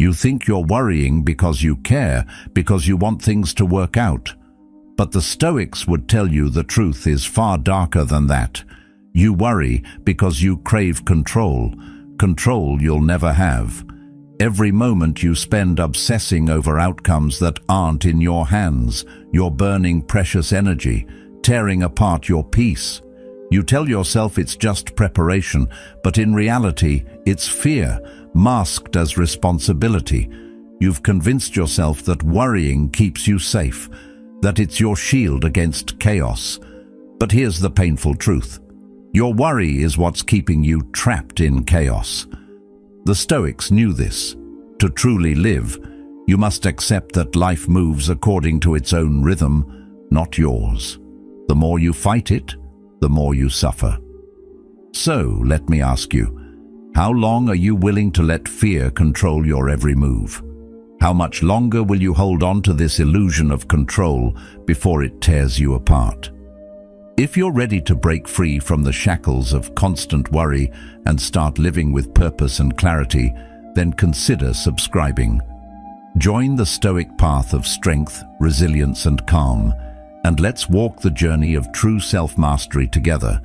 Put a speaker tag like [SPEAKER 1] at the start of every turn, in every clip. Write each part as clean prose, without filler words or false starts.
[SPEAKER 1] You think you're worrying because you care, because you want things to work out. But the Stoics would tell you the truth is far darker than that. You worry because you crave control, control you'll never have. Every moment you spend obsessing over outcomes that aren't in your hands, you're burning precious energy, tearing apart your peace. You tell yourself it's just preparation, but in reality, it's fear, masked as responsibility. You've convinced yourself that worrying keeps you safe, that it's your shield against chaos. But here's the painful truth. Your worry is what's keeping you trapped in chaos. The Stoics knew this. To truly live, you must accept that life moves according to its own rhythm, not yours. The more you fight it, the more you suffer. So, let me ask you, how long are you willing to let fear control your every move? How much longer will you hold on to this illusion of control before it tears you apart? If you're ready to break free from the shackles of constant worry and start living with purpose and clarity, then consider subscribing. Join the Stoic path of strength, resilience, and calm, and let's walk the journey of true self-mastery together.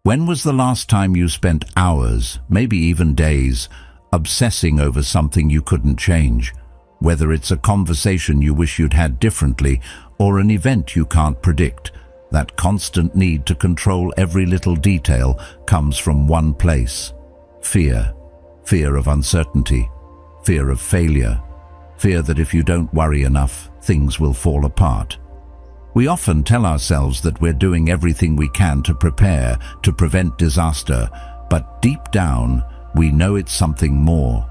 [SPEAKER 1] When was the last time you spent hours, maybe even days, obsessing over something you couldn't change? Whether it's a conversation you wish you'd had differently or an event you can't predict, that constant need to control every little detail comes from one place: fear. Fear of uncertainty, fear of failure, fear that if you don't worry enough, things will fall apart. We often tell ourselves that we're doing everything we can to prepare, to prevent disaster, but deep down, we know it's something more.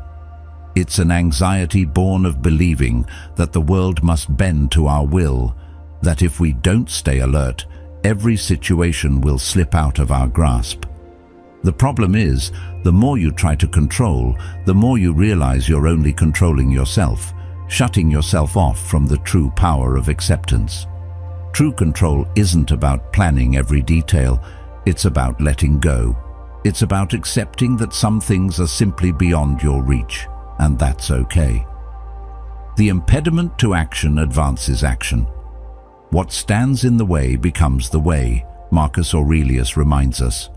[SPEAKER 1] It's an anxiety born of believing that the world must bend to our will, that if we don't stay alert, every situation will slip out of our grasp. The problem is, the more you try to control, the more you realize you're only controlling yourself, shutting yourself off from the true power of acceptance. True control isn't about planning every detail, it's about letting go. It's about accepting that some things are simply beyond your reach, and that's okay. The impediment to action advances action. What stands in the way becomes the way, Marcus Aurelius reminds us.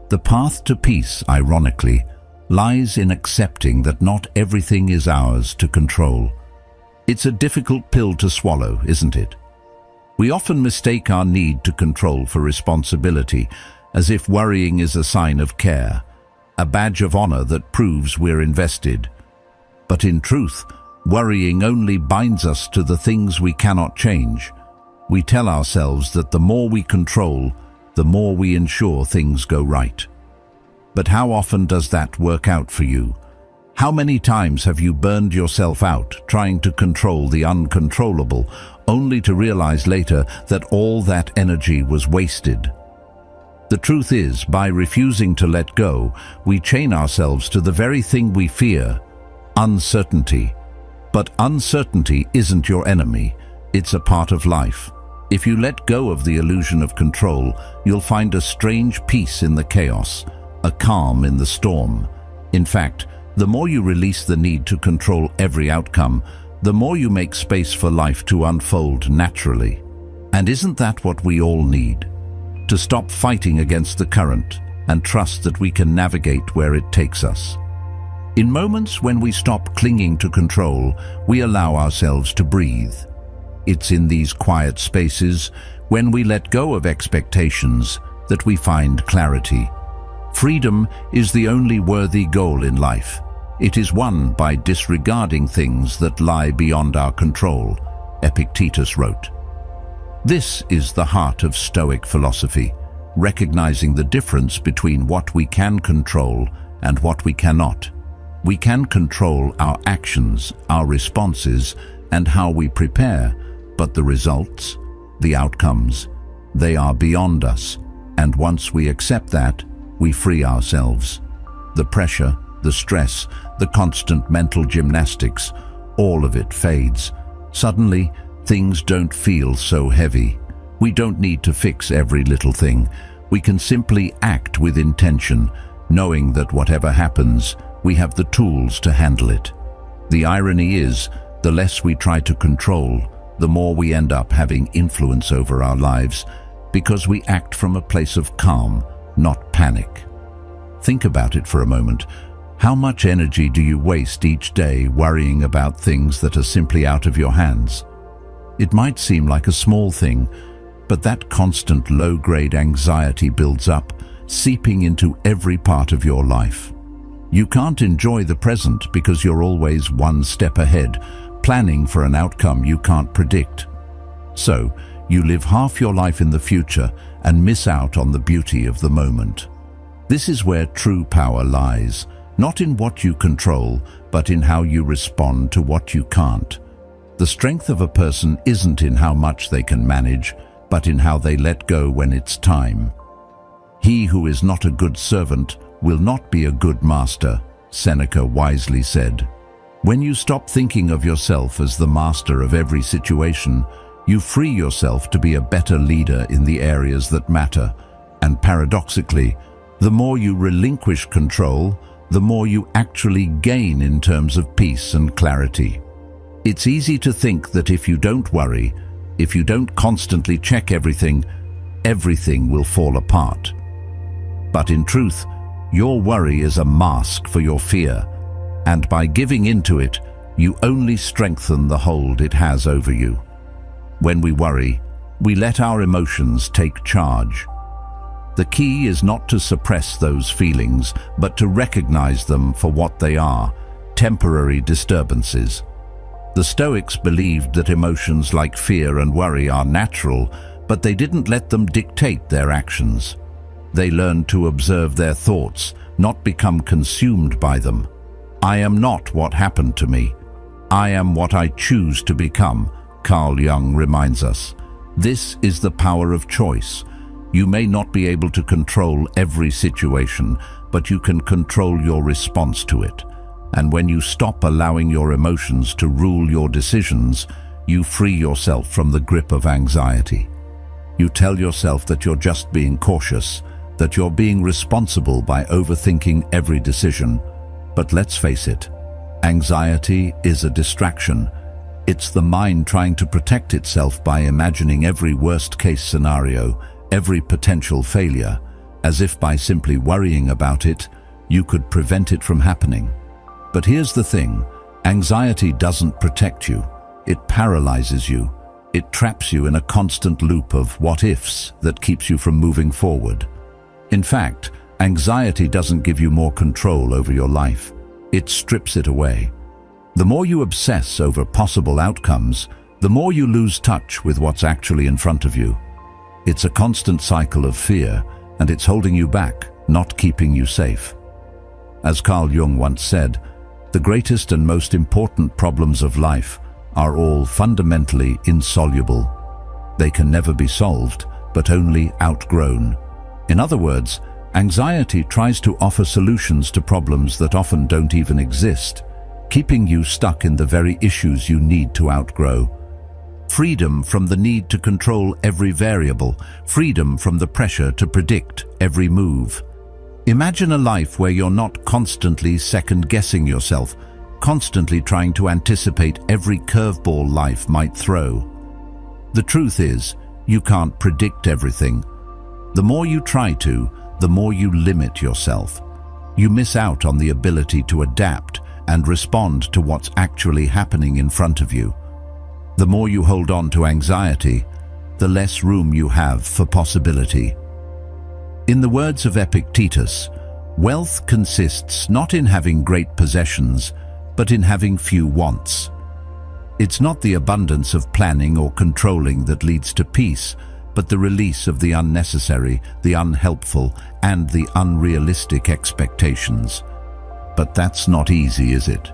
[SPEAKER 1] The path to peace, ironically, lies in accepting that not everything is ours to control. It's a difficult pill to swallow, isn't it? We often mistake our need to control for responsibility, as if worrying is a sign of care, a badge of honor that proves we're invested. But in truth, worrying only binds us to the things we cannot change. We tell ourselves that the more we control, the more we ensure things go right. But how often does that work out for you? How many times have you burned yourself out trying to control the uncontrollable, only to realize later that all that energy was wasted? The truth is, by refusing to let go, we chain ourselves to the very thing we fear: uncertainty. But uncertainty isn't your enemy, it's a part of life. If you let go of the illusion of control, you'll find a strange peace in the chaos, a calm in the storm. In fact, the more you release the need to control every outcome, the more you make space for life to unfold naturally. And isn't that what we all need? To stop fighting against the current and trust that we can navigate where it takes us. In moments when we stop clinging to control, we allow ourselves to breathe. It's in these quiet spaces, when we let go of expectations, that we find clarity. Freedom is the only worthy goal in life. It is won by disregarding things that lie beyond our control, Epictetus wrote. This is the heart of Stoic philosophy, recognizing the difference between what we can control and what we cannot. We can control our actions, our responses, and how we prepare, but the results, the outcomes, they are beyond us, and once we accept that, we free ourselves. The pressure, the stress, the constant mental gymnastics, all of it fades. Suddenly, things don't feel so heavy. We don't need to fix every little thing. We can simply act with intention, knowing that whatever happens, we have the tools to handle it. The irony is, the less we try to control, the more we end up having influence over our lives, because we act from a place of calm, not panic. Think about it for a moment. How much energy do you waste each day worrying about things that are simply out of your hands? It might seem like a small thing, but that constant low-grade anxiety builds up, seeping into every part of your life. You can't enjoy the present because you're always one step ahead, planning for an outcome you can't predict. So, you live half your life in the future and miss out on the beauty of the moment. This is where true power lies, not in what you control, but in how you respond to what you can't. The strength of a person isn't in how much they can manage, but in how they let go when it's time. He who is not a good servant will not be a good master, Seneca wisely said. When you stop thinking of yourself as the master of every situation, you free yourself to be a better leader in the areas that matter, and paradoxically, the more you relinquish control, the more you actually gain in terms of peace and clarity. It's easy to think that if you don't worry, if you don't constantly check everything, everything will fall apart. But in truth, your worry is a mask for your fear, and by giving into it, you only strengthen the hold it has over you. When we worry, we let our emotions take charge. The key is not to suppress those feelings, but to recognize them for what they are, temporary disturbances. The Stoics believed that emotions like fear and worry are natural, but they didn't let them dictate their actions. They learned to observe their thoughts, not become consumed by them. I am not what happened to me. I am what I choose to become, Carl Jung reminds us. This is the power of choice. You may not be able to control every situation, but you can control your response to it. And when you stop allowing your emotions to rule your decisions, you free yourself from the grip of anxiety. You tell yourself that you're just being cautious, that you're being responsible by overthinking every decision. But let's face it, anxiety is a distraction. It's the mind trying to protect itself by imagining every worst-case scenario, every potential failure, as if by simply worrying about it, you could prevent it from happening. But here's the thing, anxiety doesn't protect you. It paralyzes you. It traps you in a constant loop of what-ifs that keeps you from moving forward. In fact, anxiety doesn't give you more control over your life. It strips it away. The more you obsess over possible outcomes, the more you lose touch with what's actually in front of you. It's a constant cycle of fear, and it's holding you back, not keeping you safe. As Carl Jung once said, the greatest and most important problems of life are all fundamentally insoluble. They can never be solved, but only outgrown. In other words, anxiety tries to offer solutions to problems that often don't even exist, keeping you stuck in the very issues you need to outgrow. Freedom from the need to control every variable, freedom from the pressure to predict every move. Imagine a life where you're not constantly second-guessing yourself, constantly trying to anticipate every curveball life might throw. The truth is, you can't predict everything. The more you try to, the more you limit yourself. You miss out on the ability to adapt and respond to what's actually happening in front of you. The more you hold on to anxiety, the less room you have for possibility. In the words of Epictetus, wealth consists not in having great possessions, but in having few wants. It's not the abundance of planning or controlling that leads to peace, but the release of the unnecessary, the unhelpful, and the unrealistic expectations. But that's not easy, is it?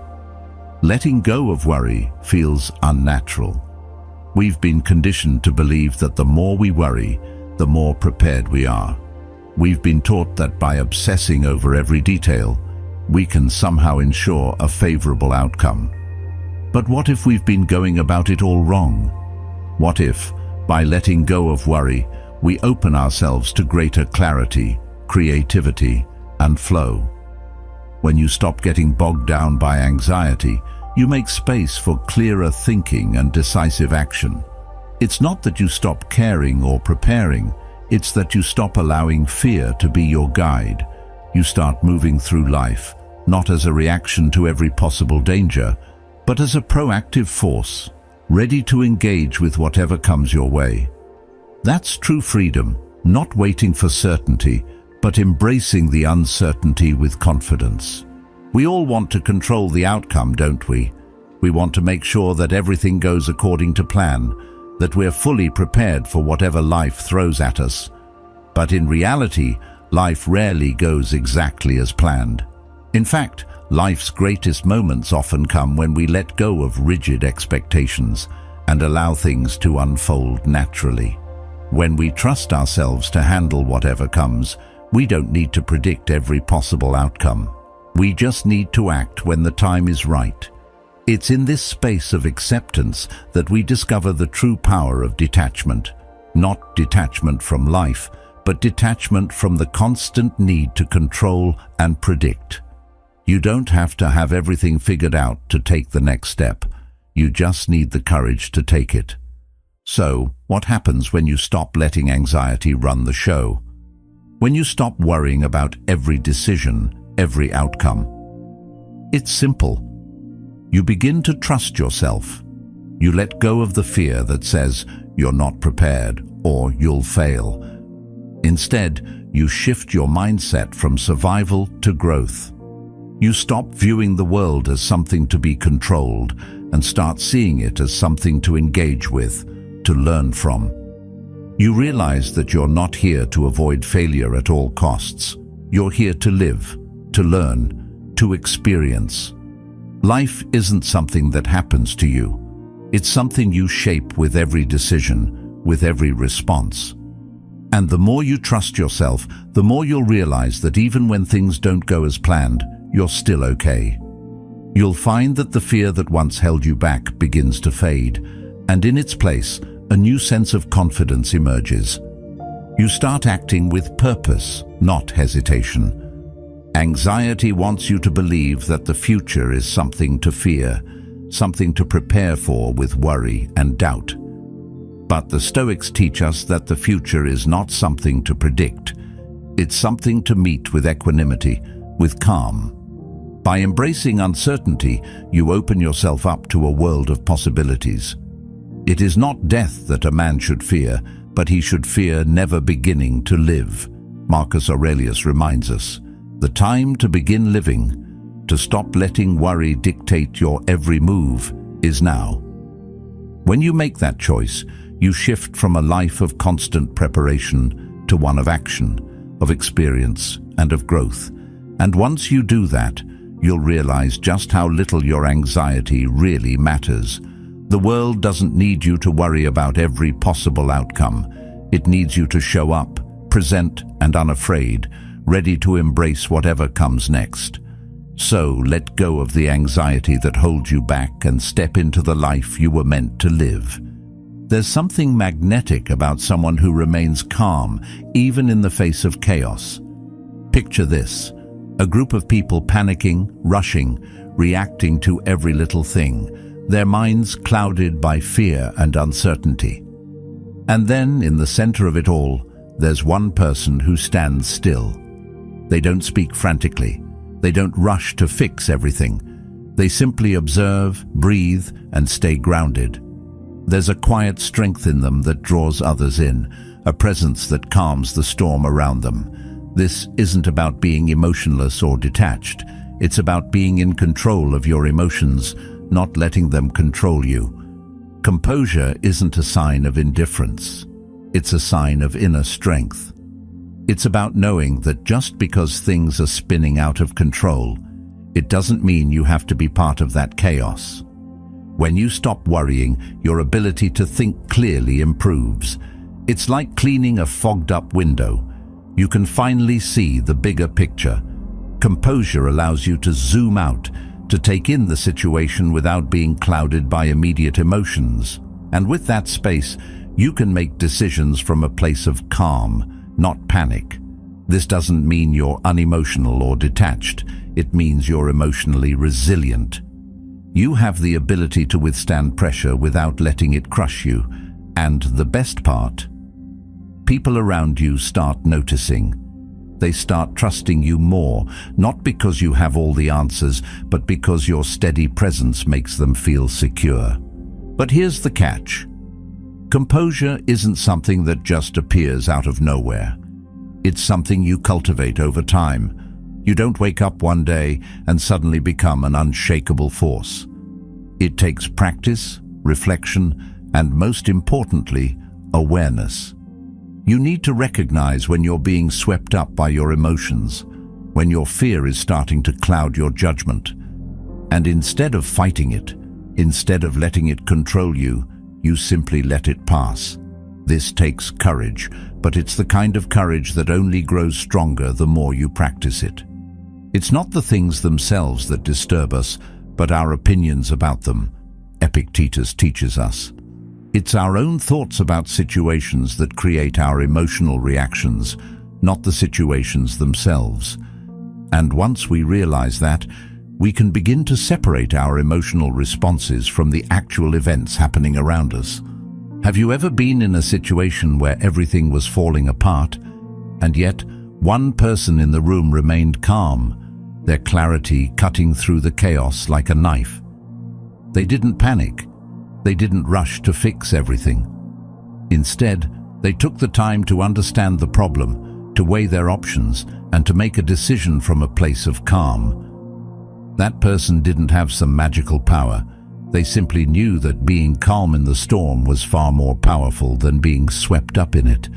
[SPEAKER 1] Letting go of worry feels unnatural. We've been conditioned to believe that the more we worry, the more prepared we are. We've been taught that by obsessing over every detail, we can somehow ensure a favorable outcome. But what if we've been going about it all wrong? What if, by letting go of worry, we open ourselves to greater clarity, creativity, and flow. When you stop getting bogged down by anxiety, you make space for clearer thinking and decisive action. It's not that you stop caring or preparing, it's that you stop allowing fear to be your guide. You start moving through life, not as a reaction to every possible danger, but as a proactive force, ready to engage with whatever comes your way. That's true freedom, not waiting for certainty, but embracing the uncertainty with confidence. We all want to control the outcome, don't we? We want to make sure that everything goes according to plan, that we're fully prepared for whatever life throws at us. But in reality, life rarely goes exactly as planned. In fact, life's greatest moments often come when we let go of rigid expectations and allow things to unfold naturally. When we trust ourselves to handle whatever comes, we don't need to predict every possible outcome. We just need to act when the time is right. It's in this space of acceptance that we discover the true power of detachment. Not detachment from life, but detachment from the constant need to control and predict. You don't have to have everything figured out to take the next step. You just need the courage to take it. So, what happens when you stop letting anxiety run the show? When you stop worrying about every decision, every outcome? It's simple. You begin to trust yourself. You let go of the fear that says you're not prepared or you'll fail. Instead, you shift your mindset from survival to growth. You stop viewing the world as something to be controlled and start seeing it as something to engage with, to learn from. You realize that you're not here to avoid failure at all costs. You're here to live, to learn, to experience. Life isn't something that happens to you. It's something you shape with every decision, with every response. And the more you trust yourself, the more you'll realize that even when things don't go as planned, you're still okay. You'll find that the fear that once held you back begins to fade, and in its place, a new sense of confidence emerges. You start acting with purpose, not hesitation. Anxiety wants you to believe that the future is something to fear, something to prepare for with worry and doubt. But the Stoics teach us that the future is not something to predict. It's something to meet with equanimity, with calm. By embracing uncertainty, you open yourself up to a world of possibilities. It is not death that a man should fear, but he should fear never beginning to live. Marcus Aurelius reminds us, the time to begin living, to stop letting worry dictate your every move, is now. When you make that choice, you shift from a life of constant preparation to one of action, of experience, and of growth. And once you do that, you'll realize just how little your anxiety really matters. The world doesn't need you to worry about every possible outcome. It needs you to show up, present and unafraid, ready to embrace whatever comes next. So let go of the anxiety that holds you back and step into the life you were meant to live. There's something magnetic about someone who remains calm, even in the face of chaos. Picture this: a group of people panicking, rushing, reacting to every little thing, their minds clouded by fear and uncertainty. And then, in the center of it all, there's one person who stands still. They don't speak frantically. They don't rush to fix everything. They simply observe, breathe, and stay grounded. There's a quiet strength in them that draws others in, a presence that calms the storm around them. This isn't about being emotionless or detached. It's about being in control of your emotions, not letting them control you. Composure isn't a sign of indifference. It's a sign of inner strength. It's about knowing that just because things are spinning out of control, it doesn't mean you have to be part of that chaos. When you stop worrying, your ability to think clearly improves. It's like cleaning a fogged-up window. You can finally see the bigger picture. Composure allows you to zoom out, to take in the situation without being clouded by immediate emotions. And with that space, you can make decisions from a place of calm, not panic. This doesn't mean you're unemotional or detached. It means you're emotionally resilient. You have the ability to withstand pressure without letting it crush you. And the best part, people around you start noticing. They start trusting you more, not because you have all the answers, but because your steady presence makes them feel secure. But here's the catch. Composure isn't something that just appears out of nowhere. It's something you cultivate over time. You don't wake up one day and suddenly become an unshakable force. It takes practice, reflection, and most importantly, awareness. You need to recognize when you're being swept up by your emotions, when your fear is starting to cloud your judgment. And instead of fighting it, instead of letting it control you, you simply let it pass. This takes courage, but it's the kind of courage that only grows stronger the more you practice it. It's not the things themselves that disturb us, but our opinions about them, Epictetus teaches us. It's our own thoughts about situations that create our emotional reactions, not the situations themselves. And once we realize that, we can begin to separate our emotional responses from the actual events happening around us. Have you ever been in a situation where everything was falling apart, and yet one person in the room remained calm, their clarity cutting through the chaos like a knife? They didn't panic. They didn't rush to fix everything. Instead, they took the time to understand the problem, to weigh their options, and to make a decision from a place of calm. That person didn't have some magical power. They simply knew that being calm in the storm was far more powerful than being swept up in it.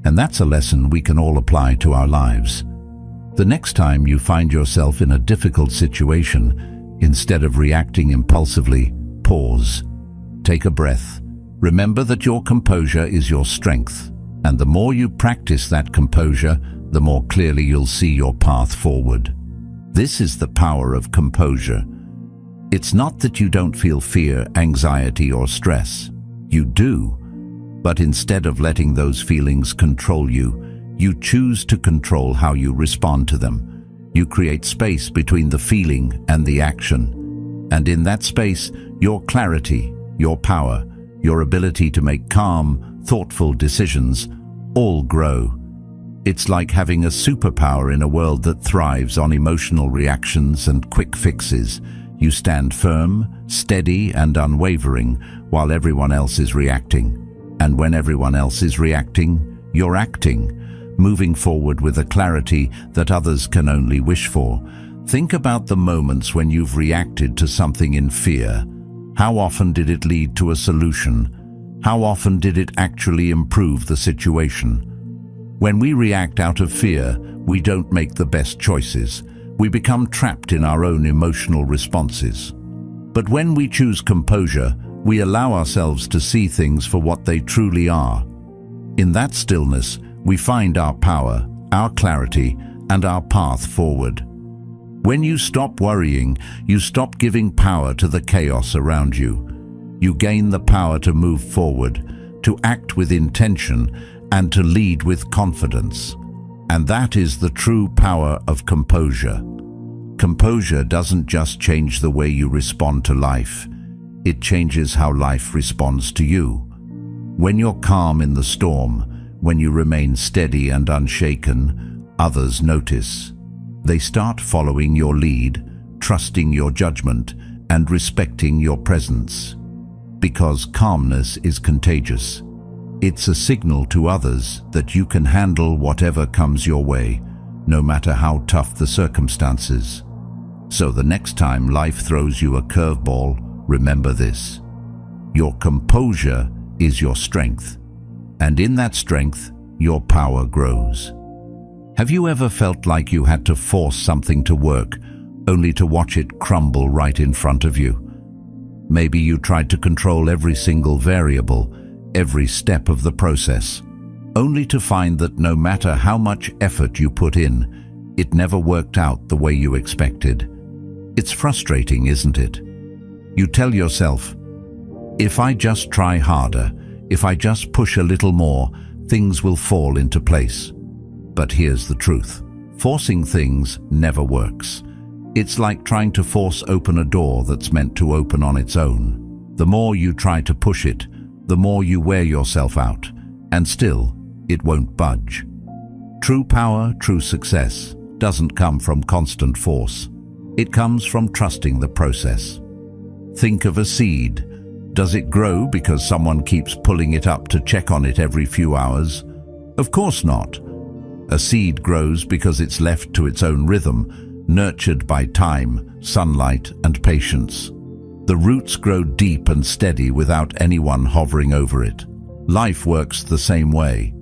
[SPEAKER 1] And that's a lesson we can all apply to our lives. The next time you find yourself in a difficult situation, instead of reacting impulsively, pause. Take a breath. Remember that your composure is your strength. And the more you practice that composure, the more clearly you'll see your path forward. This is the power of composure. It's not that you don't feel fear, anxiety, or stress. You do. But instead of letting those feelings control you, you choose to control how you respond to them. You create space between the feeling and the action. And in that space, your clarity, your power, your ability to make calm, thoughtful decisions all grow. It's like having a superpower in a world that thrives on emotional reactions and quick fixes. You stand firm, steady, and unwavering while everyone else is reacting. And when everyone else is reacting, you're acting, moving forward with a clarity that others can only wish for. Think about the moments when you've reacted to something in fear. How often did it lead to a solution? How often did it actually improve the situation? When we react out of fear, we don't make the best choices. We become trapped in our own emotional responses. But when we choose composure, we allow ourselves to see things for what they truly are. In that stillness, we find our power, our clarity, and our path forward. When you stop worrying, you stop giving power to the chaos around you. You gain the power to move forward, to act with intention, and to lead with confidence. And that is the true power of composure. Composure doesn't just change the way you respond to life. It changes how life responds to you. When you're calm in the storm, when you remain steady and unshaken, others notice. They start following your lead, trusting your judgment, and respecting your presence. Because calmness is contagious. It's a signal to others that you can handle whatever comes your way, no matter how tough the circumstances. So the next time life throws you a curveball, remember this. Your composure is your strength, and in that strength, your power grows. Have you ever felt like you had to force something to work, only to watch it crumble right in front of you? Maybe you tried to control every single variable, every step of the process, only to find that no matter how much effort you put in, it never worked out the way you expected. It's frustrating, isn't it? You tell yourself, if I just try harder, if I just push a little more, things will fall into place. But here's the truth. Forcing things never works. It's like trying to force open a door that's meant to open on its own. The more you try to push it, the more you wear yourself out, and still, it won't budge. True power, true success, doesn't come from constant force. It comes from trusting the process. Think of a seed. Does it grow because someone keeps pulling it up to check on it every few hours? Of course not. A seed grows because it's left to its own rhythm, nurtured by time, sunlight, and patience. The roots grow deep and steady without anyone hovering over it. Life works the same way.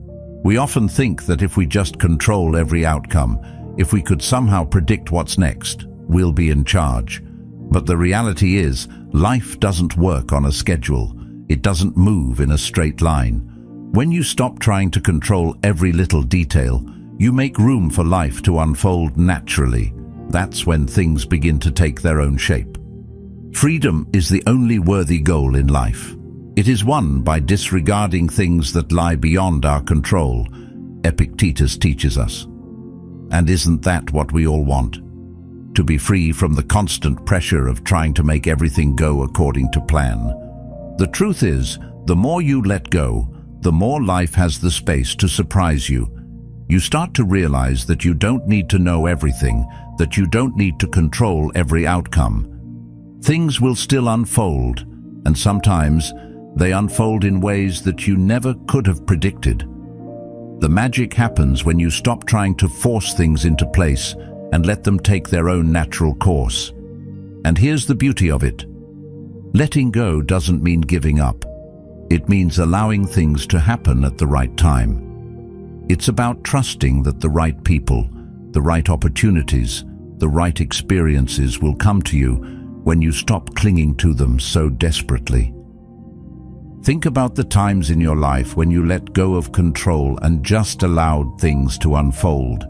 [SPEAKER 1] We often think that if we just control every outcome, if we could somehow predict what's next, we'll be in charge. But the reality is, life doesn't work on a schedule. It doesn't move in a straight line. When you stop trying to control every little detail, you make room for life to unfold naturally. That's when things begin to take their own shape. Freedom is the only worthy goal in life. It is won by disregarding things that lie beyond our control, Epictetus teaches us. And isn't that what we all want? To be free from the constant pressure of trying to make everything go according to plan. The truth is, the more you let go, the more life has the space to surprise you. You start to realize that you don't need to know everything, that you don't need to control every outcome. Things will still unfold, and sometimes they unfold in ways that you never could have predicted. The magic happens when you stop trying to force things into place and let them take their own natural course. And here's the beauty of it. Letting go doesn't mean giving up. It means allowing things to happen at the right time. It's about trusting that the right people, the right opportunities, the right experiences will come to you when you stop clinging to them so desperately. Think about the times in your life when you let go of control and just allowed things to unfold.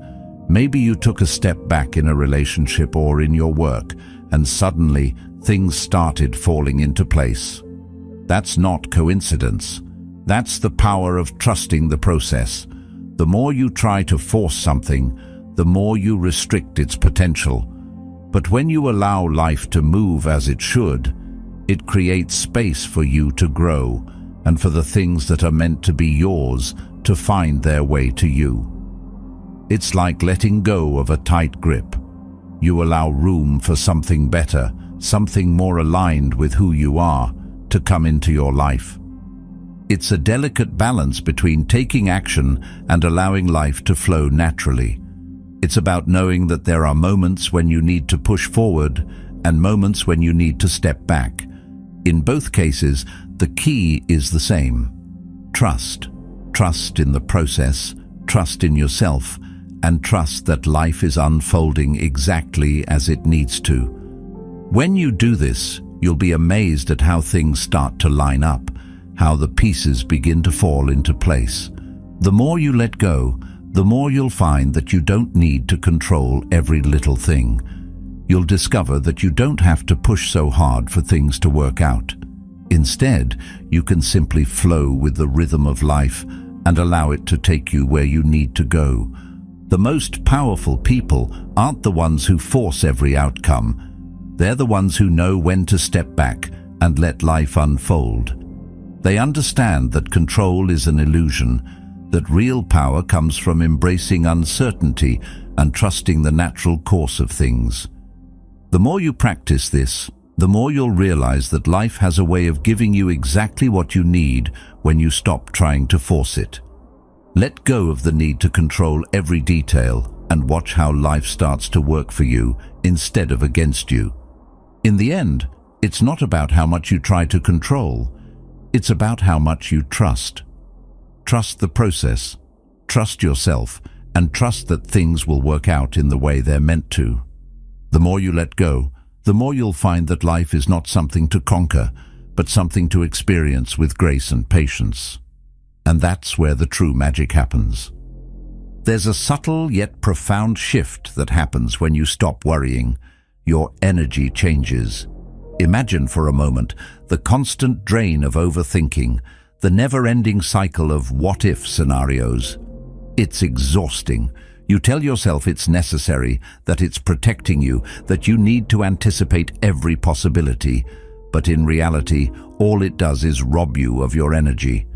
[SPEAKER 1] Maybe you took a step back in a relationship or in your work, and suddenly things started falling into place. That's not coincidence. That's the power of trusting the process. The more you try to force something, the more you restrict its potential. But when you allow life to move as it should, it creates space for you to grow and for the things that are meant to be yours to find their way to you. It's like letting go of a tight grip. You allow room for something better, something more aligned with who you are, to come into your life. It's a delicate balance between taking action and allowing life to flow naturally. It's about knowing that there are moments when you need to push forward and moments when you need to step back. In both cases, the key is the same. Trust. Trust in the process, trust in yourself, and trust that life is unfolding exactly as it needs to. When you do this, you'll be amazed at how things start to line up, how the pieces begin to fall into place. The more you let go, the more you'll find that you don't need to control every little thing. You'll discover that you don't have to push so hard for things to work out. Instead, you can simply flow with the rhythm of life and allow it to take you where you need to go. The most powerful people aren't the ones who force every outcome. They're the ones who know when to step back and let life unfold. They understand that control is an illusion, that real power comes from embracing uncertainty and trusting the natural course of things. The more you practice this, the more you'll realize that life has a way of giving you exactly what you need when you stop trying to force it. Let go of the need to control every detail and watch how life starts to work for you instead of against you. In the end, it's not about how much you try to control. It's about how much you trust. Trust the process, trust yourself, and trust that things will work out in the way they're meant to. The more you let go, the more you'll find that life is not something to conquer, but something to experience with grace and patience. And that's where the true magic happens. There's a subtle yet profound shift that happens when you stop worrying. Your energy changes. Imagine for a moment the constant drain of overthinking, the never-ending cycle of what-if scenarios. It's exhausting. You tell yourself it's necessary, that it's protecting you, that you need to anticipate every possibility. But in reality, all it does is rob you of your energy.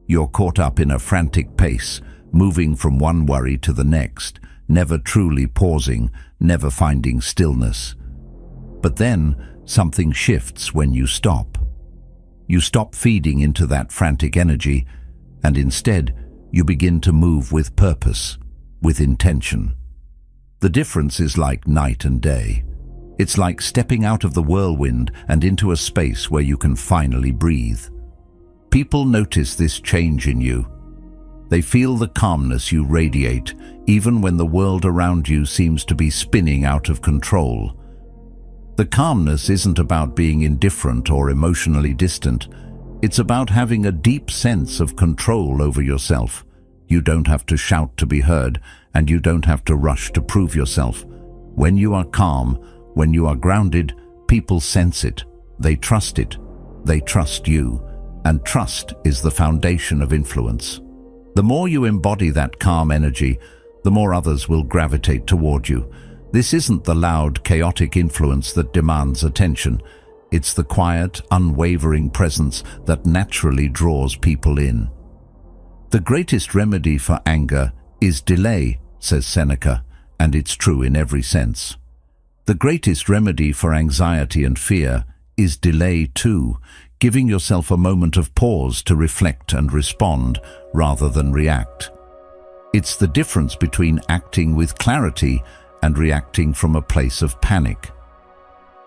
[SPEAKER 1] You're caught up in a frantic pace, moving from one worry to the next, never truly pausing, never finding stillness. But then, something shifts when you stop. You stop feeding into that frantic energy, and instead, you begin to move with purpose, with intention. The difference is like night and day. It's like stepping out of the whirlwind and into a space where you can finally breathe. People notice this change in you. They feel the calmness you radiate, even when the world around you seems to be spinning out of control. The calmness isn't about being indifferent or emotionally distant. It's about having a deep sense of control over yourself. You don't have to shout to be heard, and you don't have to rush to prove yourself. When you are calm, when you are grounded, people sense it. They trust it. They trust you. And trust is the foundation of influence. The more you embody that calm energy, the more others will gravitate toward you. This isn't the loud, chaotic influence that demands attention. It's the quiet, unwavering presence that naturally draws people in. The greatest remedy for anger is delay, says Seneca, and it's true in every sense. The greatest remedy for anxiety and fear is delay too, giving yourself a moment of pause to reflect and respond rather than react. It's the difference between acting with clarity and reacting from a place of panic.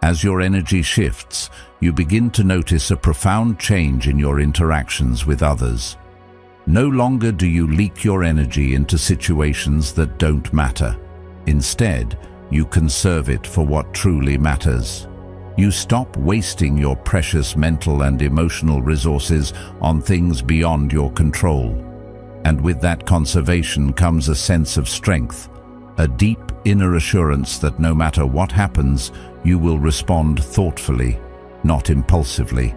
[SPEAKER 1] As your energy shifts, you begin to notice a profound change in your interactions with others. No longer do you leak your energy into situations that don't matter. Instead, you conserve it for what truly matters. You stop wasting your precious mental and emotional resources on things beyond your control. And with that conservation comes a sense of strength, a deep inner assurance that no matter what happens, you will respond thoughtfully, not impulsively.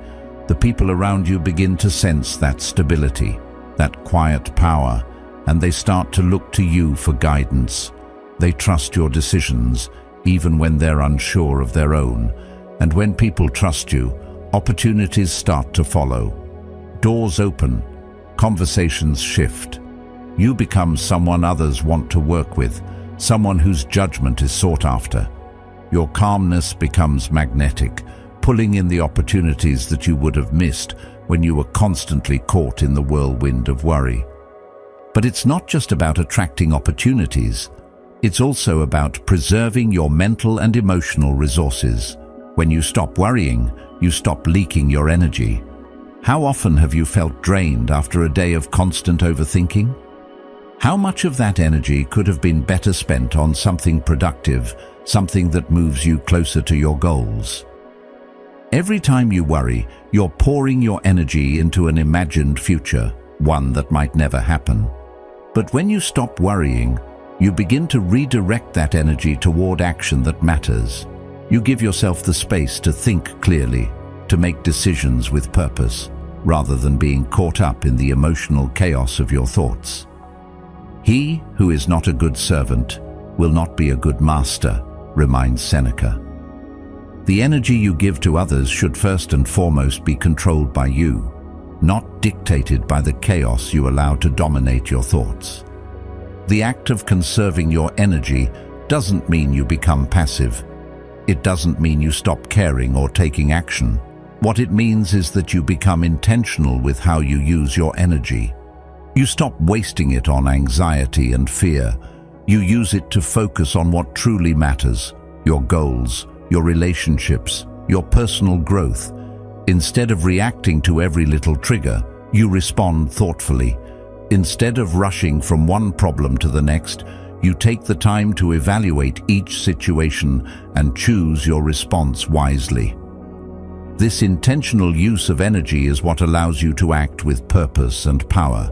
[SPEAKER 1] The people around you begin to sense that stability, that quiet power, and they start to look to you for guidance. They trust your decisions, even when they're unsure of their own. And when people trust you, opportunities start to follow. Doors open, conversations shift. You become someone others want to work with, someone whose judgment is sought after. Your calmness becomes magnetic, pulling in the opportunities that you would have missed when you were constantly caught in the whirlwind of worry. But it's not just about attracting opportunities. It's also about preserving your mental and emotional resources. When you stop worrying, you stop leaking your energy. How often have you felt drained after a day of constant overthinking? How much of that energy could have been better spent on something productive, something that moves you closer to your goals? Every time you worry, you're pouring your energy into an imagined future, one that might never happen. But when you stop worrying, you begin to redirect that energy toward action that matters. You give yourself the space to think clearly, to make decisions with purpose, rather than being caught up in the emotional chaos of your thoughts. He who is not a good servant will not be a good master, reminds Seneca. The energy you give to others should first and foremost be controlled by you, not dictated by the chaos you allow to dominate your thoughts. The act of conserving your energy doesn't mean you become passive. It doesn't mean you stop caring or taking action. What it means is that you become intentional with how you use your energy. You stop wasting it on anxiety and fear. You use it to focus on what truly matters, your goals, your relationships, your personal growth. Instead of reacting to every little trigger, you respond thoughtfully. Instead of rushing from one problem to the next, you take the time to evaluate each situation and choose your response wisely. This intentional use of energy is what allows you to act with purpose and power.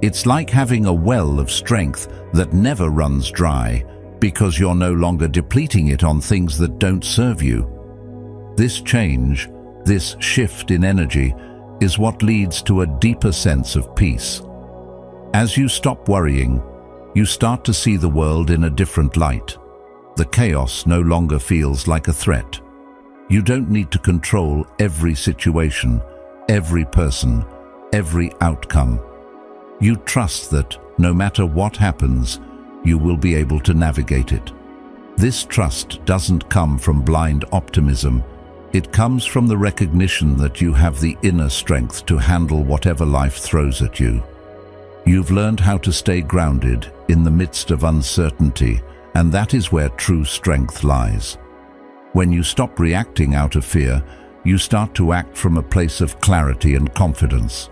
[SPEAKER 1] It's like having a well of strength that never runs dry, because you're no longer depleting it on things that don't serve you. This change, this shift in energy, is what leads to a deeper sense of peace. As you stop worrying, you start to see the world in a different light. The chaos no longer feels like a threat. You don't need to control every situation, every person, every outcome. You trust that, no matter what happens, you will be able to navigate it. This trust doesn't come from blind optimism. It comes from the recognition that you have the inner strength to handle whatever life throws at you. You've learned how to stay grounded in the midst of uncertainty, and that is where true strength lies. When you stop reacting out of fear, you start to act from a place of clarity and confidence.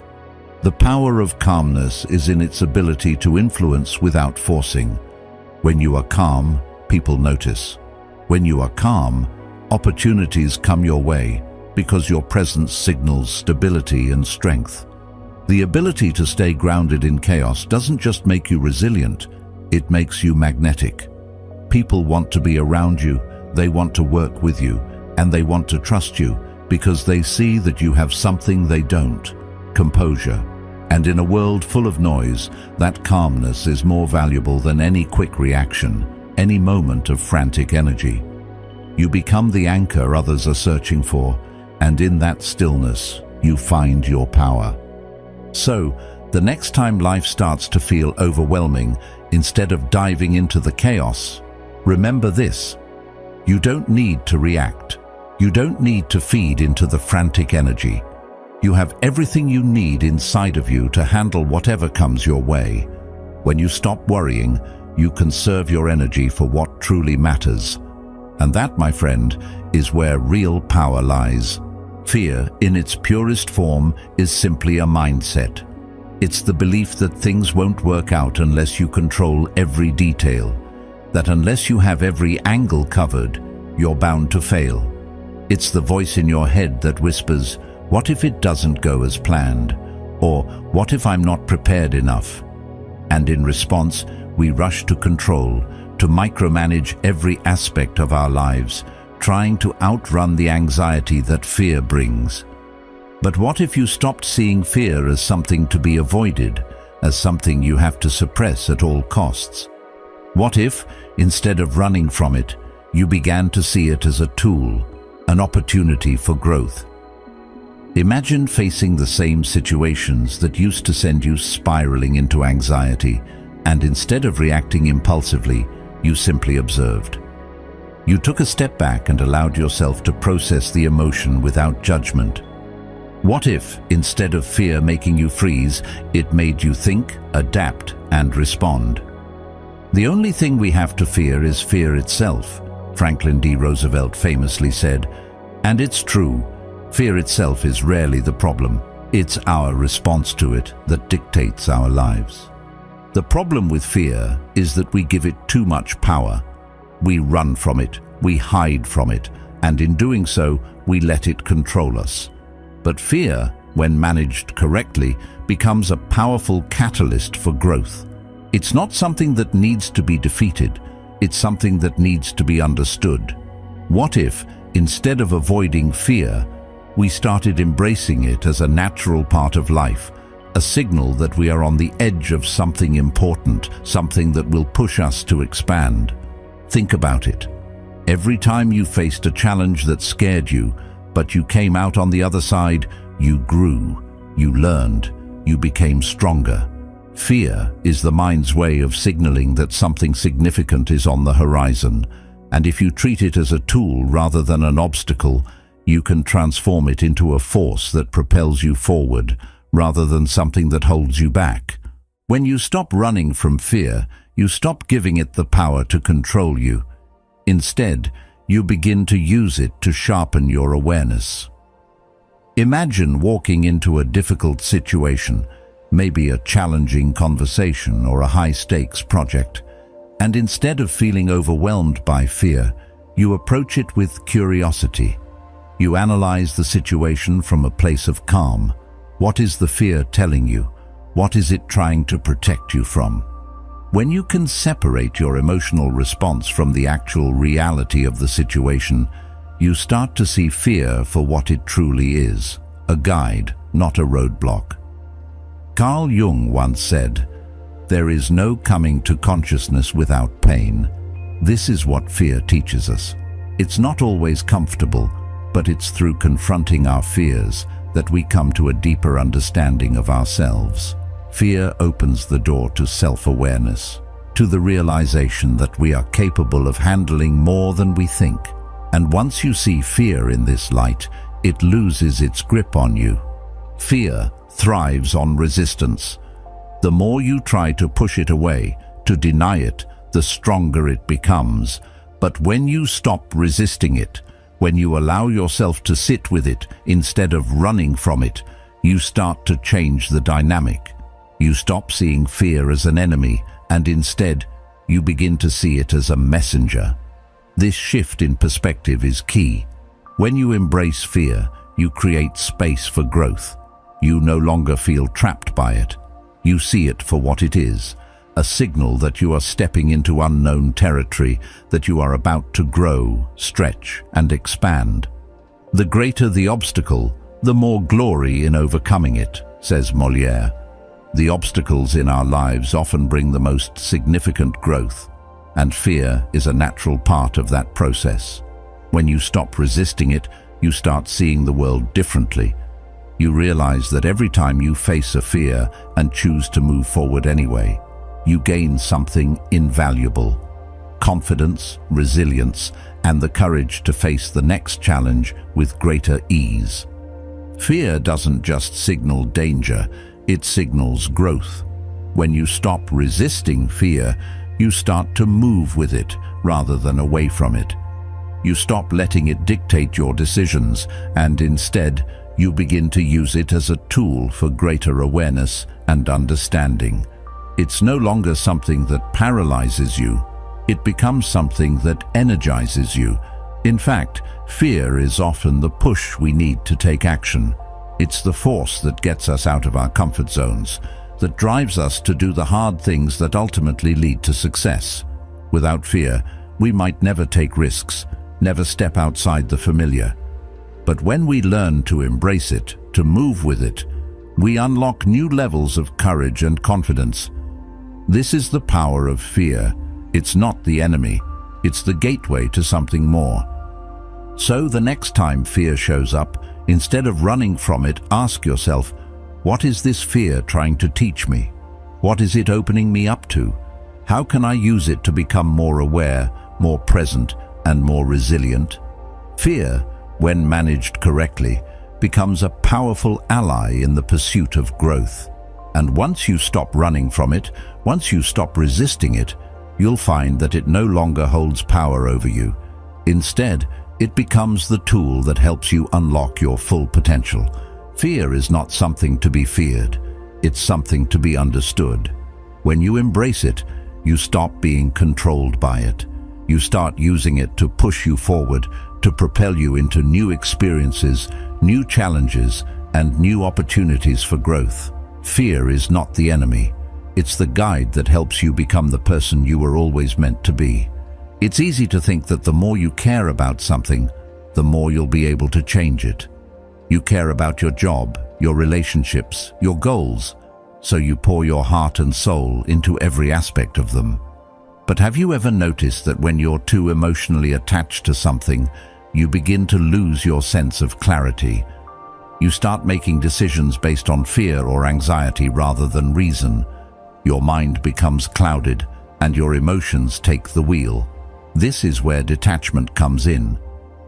[SPEAKER 1] The power of calmness is in its ability to influence without forcing. When you are calm, people notice. When you are calm, opportunities come your way because your presence signals stability and strength. The ability to stay grounded in chaos doesn't just make you resilient, it makes you magnetic. People want to be around you, they want to work with you, and they want to trust you because they see that you have something they don't: composure. And in a world full of noise, that calmness is more valuable than any quick reaction, any moment of frantic energy. You become the anchor others are searching for, and in that stillness, you find your power. So, the next time life starts to feel overwhelming, instead of diving into the chaos, remember this: you don't need to react. You don't need to feed into the frantic energy. You have everything you need inside of you to handle whatever comes your way. When you stop worrying, you conserve your energy for what truly matters. And that, my friend, is where real power lies. Fear, in its purest form, is simply a mindset. It's the belief that things won't work out unless you control every detail, that unless you have every angle covered, you're bound to fail. It's the voice in your head that whispers, "What if it doesn't go as planned?" Or, "What if I'm not prepared enough?" And in response, we rush to control, to micromanage every aspect of our lives, trying to outrun the anxiety that fear brings. But what if you stopped seeing fear as something to be avoided, as something you have to suppress at all costs? What if, instead of running from it, you began to see it as a tool, an opportunity for growth? Imagine facing the same situations that used to send you spiraling into anxiety, and instead of reacting impulsively, you simply observed. You took a step back and allowed yourself to process the emotion without judgment. What if, instead of fear making you freeze, it made you think, adapt, and respond? The only thing we have to fear is fear itself, Franklin D. Roosevelt famously said, and it's true. Fear itself is rarely the problem. It's our response to it that dictates our lives. The problem with fear is that we give it too much power. We run from it, we hide from it, and in doing so, we let it control us. But fear, when managed correctly, becomes a powerful catalyst for growth. It's not something that needs to be defeated, it's something that needs to be understood. What if, instead of avoiding fear, we started embracing it as a natural part of life, a signal that we are on the edge of something important, something that will push us to expand? Think about it. Every time you faced a challenge that scared you, but you came out on the other side, you grew, you learned, you became stronger. Fear is the mind's way of signaling that something significant is on the horizon, and if you treat it as a tool rather than an obstacle, you can transform it into a force that propels you forward, rather than something that holds you back. When you stop running from fear, you stop giving it the power to control you. Instead, you begin to use it to sharpen your awareness. Imagine walking into a difficult situation, maybe a challenging conversation or a high-stakes project, and instead of feeling overwhelmed by fear, you approach it with curiosity. You analyze the situation from a place of calm. What is the fear telling you? What is it trying to protect you from? When you can separate your emotional response from the actual reality of the situation, you start to see fear for what it truly is, a guide, not a roadblock. Carl Jung once said, There is no coming to consciousness without pain. This is what fear teaches us. It's not always comfortable, but it's through confronting our fears that we come to a deeper understanding of ourselves. Fear opens the door to self-awareness, to the realization that we are capable of handling more than we think. And once you see fear in this light, it loses its grip on you. Fear thrives on resistance. The more you try to push it away, to deny it, the stronger it becomes. But when you stop resisting it, when you allow yourself to sit with it instead of running from it, you start to change the dynamic. You stop seeing fear as an enemy, and instead, you begin to see it as a messenger. This shift in perspective is key. When you embrace fear, you create space for growth. You no longer feel trapped by it. You see it for what it is, a signal that you are stepping into unknown territory, that you are about to grow, stretch, and expand. The greater the obstacle, the more glory in overcoming it, says Molière. The obstacles in our lives often bring the most significant growth, and fear is a natural part of that process. When you stop resisting it, you start seeing the world differently. You realize that every time you face a fear and choose to move forward anyway, you gain something invaluable: confidence, resilience, and the courage to face the next challenge with greater ease. Fear doesn't just signal danger, it signals growth. When you stop resisting fear, you start to move with it rather than away from it. You stop letting it dictate your decisions, and instead, you begin to use it as a tool for greater awareness and understanding. It's no longer something that paralyzes you. It becomes something that energizes you. In fact, fear is often the push we need to take action. It's the force that gets us out of our comfort zones, that drives us to do the hard things that ultimately lead to success. Without fear, we might never take risks, never step outside the familiar. But when we learn to embrace it, to move with it, we unlock new levels of courage and confidence. This is the power of fear. It's not the enemy, it's the gateway to something more. So the next time fear shows up, instead of running from it, ask yourself, what is this fear trying to teach me? What is it opening me up to? How can I use it to become more aware, more present, and more resilient? Fear, when managed correctly, becomes a powerful ally in the pursuit of growth. And once you stop running from it, once you stop resisting it, you'll find that it no longer holds power over you. Instead, it becomes the tool that helps you unlock your full potential. Fear is not something to be feared, it's something to be understood. When you embrace it, you stop being controlled by it. You start using it to push you forward, to propel you into new experiences, new challenges, and new opportunities for growth. Fear is not the enemy. It's the guide that helps you become the person you were always meant to be. It's easy to think that the more you care about something, the more you'll be able to change it. You care about your job, your relationships, your goals, so you pour your heart and soul into every aspect of them. But have you ever noticed that when you're too emotionally attached to something, you begin to lose your sense of clarity? You start making decisions based on fear or anxiety rather than reason. Your mind becomes clouded, and your emotions take the wheel. This is where detachment comes in.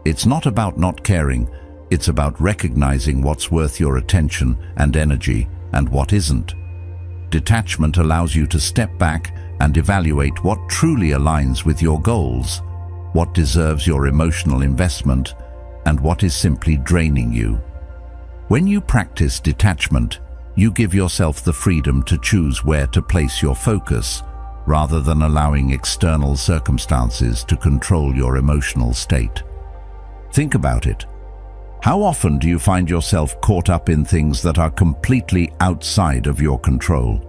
[SPEAKER 1] It's not about not caring, it's about recognizing what's worth your attention and energy and what isn't. Detachment allows you to step back and evaluate what truly aligns with your goals, what deserves your emotional investment, and what is simply draining you. When you practice detachment, you give yourself the freedom to choose where to place your focus, rather than allowing external circumstances to control your emotional state. Think about it. How often do you find yourself caught up in things that are completely outside of your control?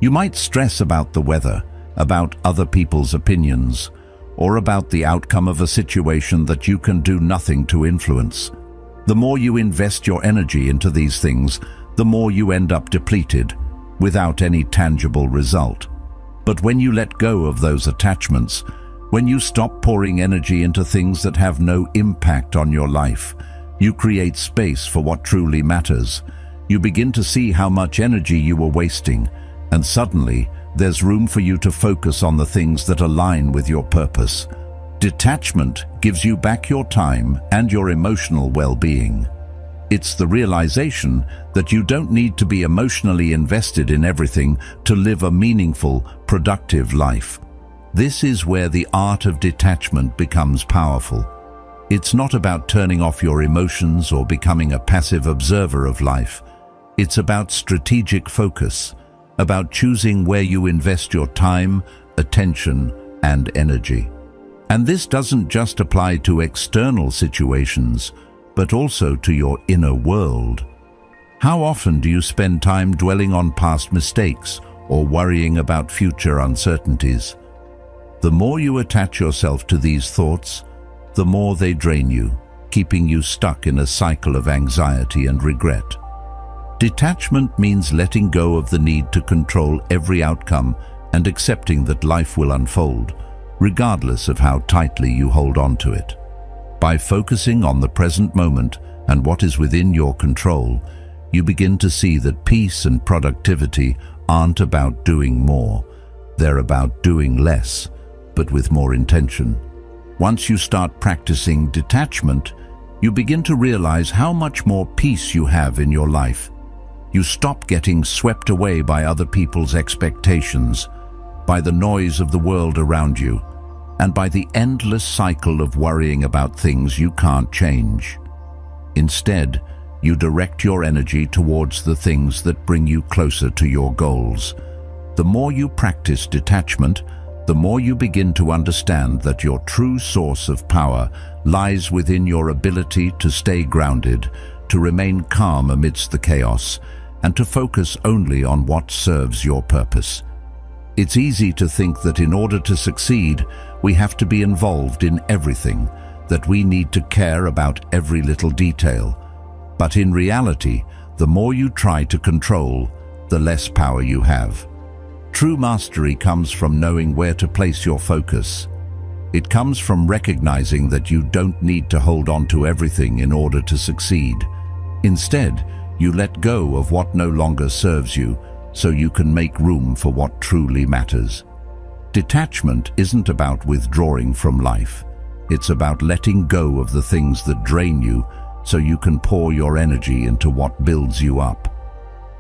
[SPEAKER 1] You might stress about the weather, about other people's opinions, or about the outcome of a situation that you can do nothing to influence. The more you invest your energy into these things, the more you end up depleted. without any tangible result. But when you let go of those attachments, when you stop pouring energy into things that have no impact on your life, you create space for what truly matters. You begin to see how much energy you were wasting, and suddenly there's room for you to focus on the things that align with your purpose. Detachment gives you back your time and your emotional well-being. It's the realization that you don't need to be emotionally invested in everything to live a meaningful, productive life. This is where the art of detachment becomes powerful. It's not about turning off your emotions or becoming a passive observer of life. It's about strategic focus, about choosing where you invest your time, attention, and energy. And this doesn't just apply to external situations, but also to your inner world. How often do you spend time dwelling on past mistakes or worrying about future uncertainties? The more you attach yourself to these thoughts, the more they drain you, keeping you stuck in a cycle of anxiety and regret. Detachment means letting go of the need to control every outcome and accepting that life will unfold, regardless of how tightly you hold on to it. By focusing on the present moment and what is within your control, you begin to see that peace and productivity aren't about doing more. They're about doing less, but with more intention. Once you start practicing detachment, you begin to realize how much more peace you have in your life. You stop getting swept away by other people's expectations, by the noise of the world around you, and by the endless cycle of worrying about things you can't change. Instead, you direct your energy towards the things that bring you closer to your goals. The more you practice detachment, the more you begin to understand that your true source of power lies within your ability to stay grounded, to remain calm amidst the chaos, and to focus only on what serves your purpose. It's easy to think that in order to succeed, we have to be involved in everything, that we need to care about every little detail. But in reality, the more you try to control, the less power you have. True mastery comes from knowing where to place your focus. It comes from recognizing that you don't need to hold on to everything in order to succeed. Instead, you let go of what no longer serves you, so you can make room for what truly matters. Detachment isn't about withdrawing from life. It's about letting go of the things that drain you so you can pour your energy into what builds you up.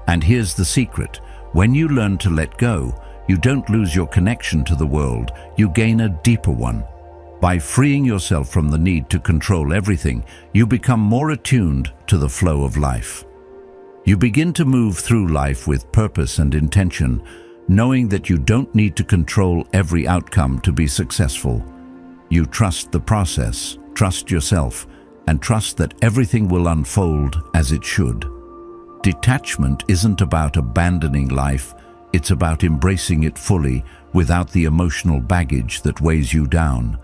[SPEAKER 1] And here's the secret. When you learn to let go, you don't lose your connection to the world, you gain a deeper one. By freeing yourself from the need to control everything, you become more attuned to the flow of life. You begin to move through life with purpose and intention, knowing that you don't need to control every outcome to be successful. You trust the process, trust yourself, and trust that everything will unfold as it should. Detachment isn't about abandoning life, it's about embracing it fully without the emotional baggage that weighs you down.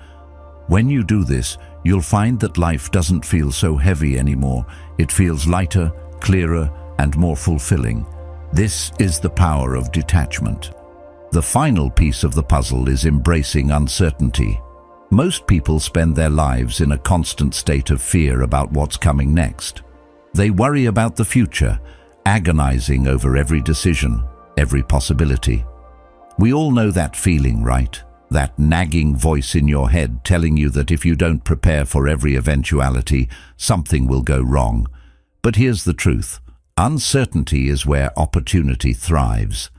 [SPEAKER 1] When you do this, you'll find that life doesn't feel so heavy anymore. It feels lighter, clearer, and more fulfilling. This is the power of detachment. The final piece of the puzzle is embracing uncertainty. Most people spend their lives in a constant state of fear about what's coming next. They worry about the future, agonizing over every decision, every possibility. We all know that feeling, right? That nagging voice in your head telling you that if you don't prepare for every eventuality, something will go wrong. But here's the truth. Uncertainty is where opportunity thrives.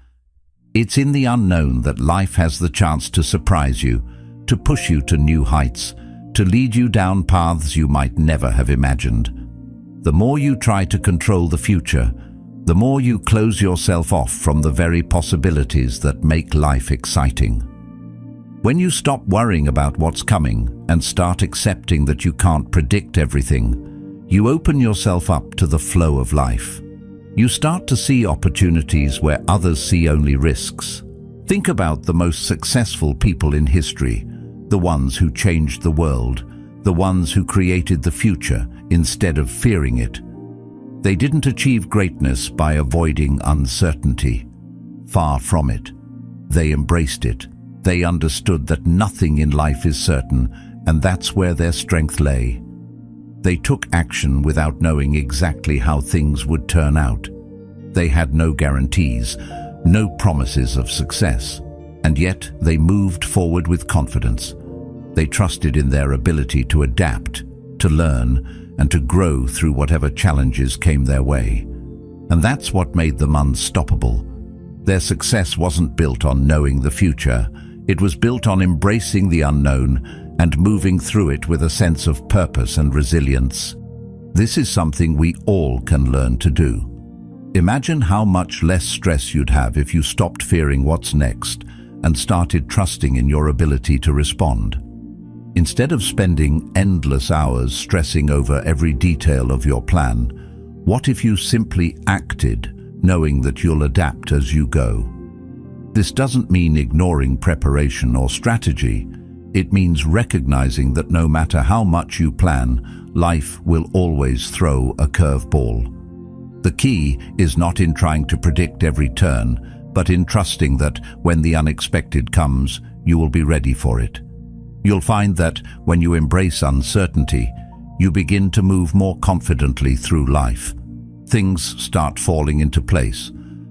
[SPEAKER 1] It's in the unknown that life has the chance to surprise you, to push you to new heights, to lead you down paths you might never have imagined. The more you try to control the future, the more you close yourself off from the very possibilities that make life exciting. When you stop worrying about what's coming and start accepting that you can't predict everything, you open yourself up to the flow of life. You start to see opportunities where others see only risks. Think about the most successful people in history, the ones who changed the world, the ones who created the future instead of fearing it. They didn't achieve greatness by avoiding uncertainty. Far from it. They embraced it. They understood that nothing in life is certain, and that's where their strength lay. They took action without knowing exactly how things would turn out. They had no guarantees, no promises of success, and yet they moved forward with confidence. They trusted in their ability to adapt, to learn, and to grow through whatever challenges came their way. And that's what made them unstoppable. Their success wasn't built on knowing the future. It was built on embracing the unknown and moving through it with a sense of purpose and resilience. This is something we all can learn to do. Imagine how much less stress you'd have if you stopped fearing what's next and started trusting in your ability to respond. Instead of spending endless hours stressing over every detail of your plan, what if you simply acted, knowing that you'll adapt as you go? This doesn't mean ignoring preparation or strategy. It means recognizing that no matter how much you plan, life will always throw a curveball. The key is not in trying to predict every turn, but in trusting that when the unexpected comes, you will be ready for it. You'll find that when you embrace uncertainty, you begin to move more confidently through life. Things start falling into place,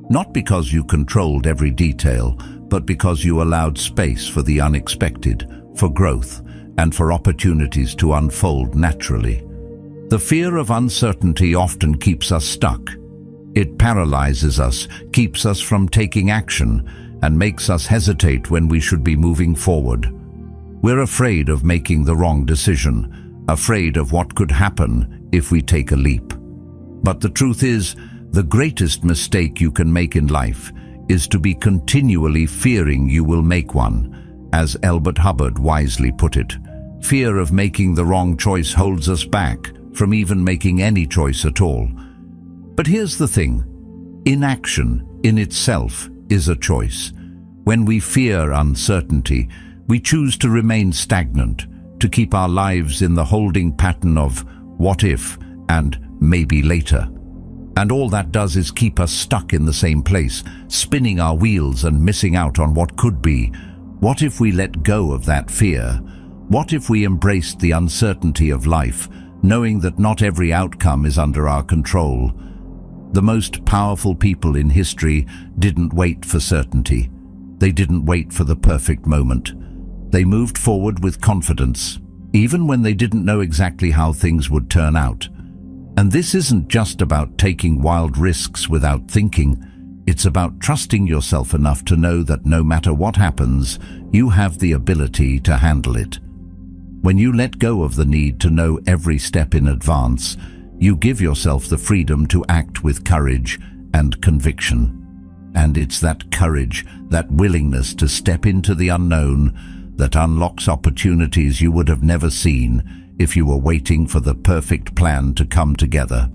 [SPEAKER 1] not because you controlled every detail, but because you allowed space for the unexpected, for growth, and for opportunities to unfold naturally. The fear of uncertainty often keeps us stuck. It paralyzes us, keeps us from taking action, and makes us hesitate when we should be moving forward. We're afraid of making the wrong decision, afraid of what could happen if we take a leap. But the truth is, the greatest mistake you can make in life is to be continually fearing you will make one. As Albert Hubbard wisely put it, fear of making the wrong choice holds us back from even making any choice at all. But here's the thing, inaction in itself is a choice. When we fear uncertainty, we choose to remain stagnant, to keep our lives in the holding pattern of what if and maybe later. And all that does is keep us stuck in the same place, spinning our wheels and missing out on what could be. What if we let go of that fear? What if we embraced the uncertainty of life, knowing that not every outcome is under our control? The most powerful people in history didn't wait for certainty. They didn't wait for the perfect moment. They moved forward with confidence, even when they didn't know exactly how things would turn out. And this isn't just about taking wild risks without thinking. It's about trusting yourself enough to know that no matter what happens, you have the ability to handle it. When you let go of the need to know every step in advance, you give yourself the freedom to act with courage and conviction. And it's that courage, that willingness to step into the unknown, that unlocks opportunities you would have never seen if you were waiting for the perfect plan to come together.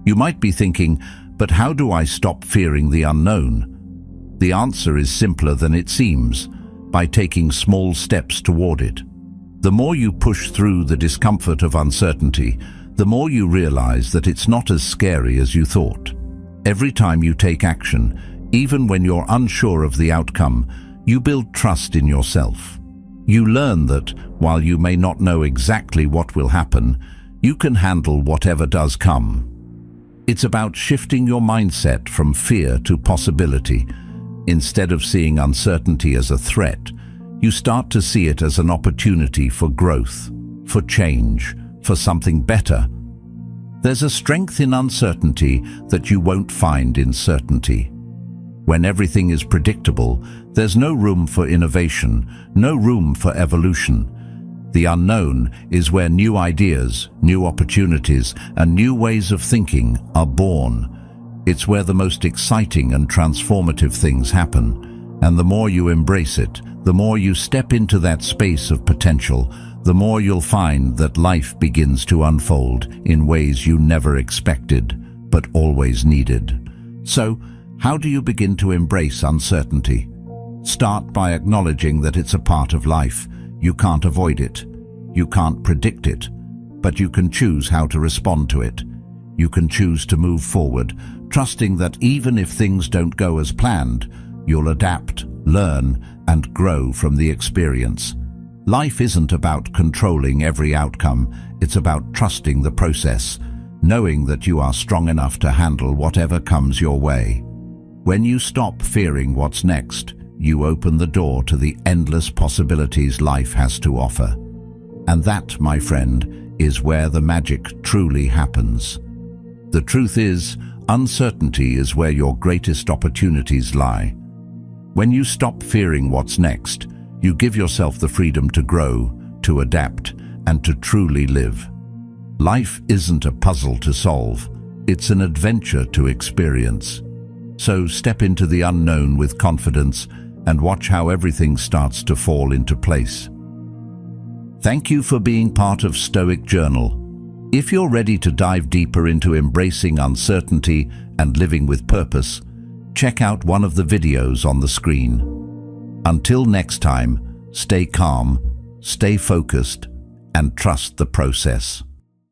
[SPEAKER 1] You might be thinking, but how do I stop fearing the unknown? The answer is simpler than it seems, by taking small steps toward it. The more you push through the discomfort of uncertainty, the more you realize that it's not as scary as you thought. Every time you take action, even when you're unsure of the outcome, you build trust in yourself. You learn that, while you may not know exactly what will happen, you can handle whatever does come. It's about shifting your mindset from fear to possibility. Instead of seeing uncertainty as a threat, you start to see it as an opportunity for growth, for change, for something better. There's a strength in uncertainty that you won't find in certainty. When everything is predictable, there's no room for innovation, no room for evolution. The unknown is where new ideas, new opportunities, and new ways of thinking are born. It's where the most exciting and transformative things happen. And the more you embrace it, the more you step into that space of potential, the more you'll find that life begins to unfold in ways you never expected, but always needed. So, how do you begin to embrace uncertainty? Start by acknowledging that it's a part of life. You can't avoid it. You can't predict it, but you can choose how to respond to it. You can choose to move forward, trusting that even if things don't go as planned, you'll adapt, learn, and grow from the experience. Life isn't about controlling every outcome, it's about trusting the process, knowing that you are strong enough to handle whatever comes your way. When you stop fearing what's next, you open the door to the endless possibilities life has to offer. And that, my friend, is where the magic truly happens. The truth is, uncertainty is where your greatest opportunities lie. When you stop fearing what's next, you give yourself the freedom to grow, to adapt, and to truly live. Life isn't a puzzle to solve, it's an adventure to experience. So step into the unknown with confidence and watch how everything starts to fall into place. Thank you for being part of Stoic Journal. If you're ready to dive deeper into embracing uncertainty and living with purpose, check out one of the videos on the screen. Until next time, stay calm, stay focused, and trust the process.